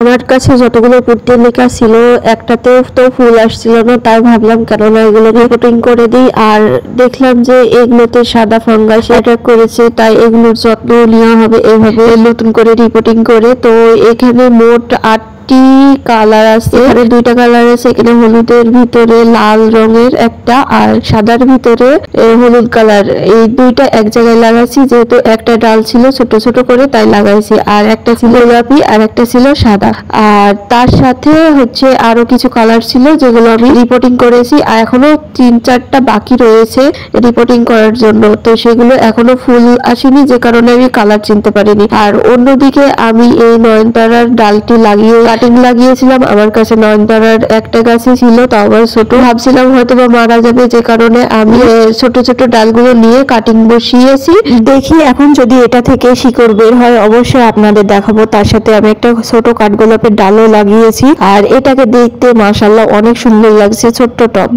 আমার কাছে যতগুলো পত্রিকা ছিল একটাতেও তো ফুল আসছিল না, তাই ভাবলাম কেননা এগুলো রিপোর্টিং করে দিই। আর দেখলাম যে এগুলোতে সাদা ফাঙ্গাস অ্যাটাক করেছে, তাই এগুলোর যত্ন নেওয়া হবে এভাবে নতুন করে রিপোর্টিং করে। তো এখানে মোট 8টি কালার আছে, এখানে 2টা কালার আছে, এখানে হলুদের ভিতরে লাল রঙের একটা আর সাদার ভিতরে হলুদ কালার, এই 2টা এক জায়গায় লাগাইছি যেহেতু একটা ডাল ছিল ছোট ছোট করে তাই লাগাইছি। আর একটা ছিল গোলাপি আর একটা ছিল সাদা। আর তার সাথে হচ্ছে আরো কিছু কালার ছিল যেগুলো আমি রিপোর্টিং করেছি, আর এখনো 3-4টা বাকি রয়েছে রিপোর্টিং করার জন্য। তো সেগুলো এখনো ফুল আসেনি, যে কারণে আমি কালার চিনতে পারিনি। আর অন্যদিকে আমি এই নয়নতারার ডালটি কাটিং লাগিয়েছিলাম। আমার কাছে নয়নতারার একটা গাছই ছিল, তাও আবার ছোট, ভাবছিলাম হয়তো বা মারা যাবে, যে কারণে আমি ছোট ছোট ডালগুলো নিয়ে কাটিং বসিয়েছি। দেখি এখন যদি এটা থেকে শিকড় বের হয় অবশ্যই আপনাদের দেখাবো। তার সাথে আমি একটা ছোট কাঠগোলাপের ডালও লাগিয়েছি, আর এটাকে দেখতে মাশাআল্লাহ অনেক সুন্দর লাগছে, ছোট্ট টব।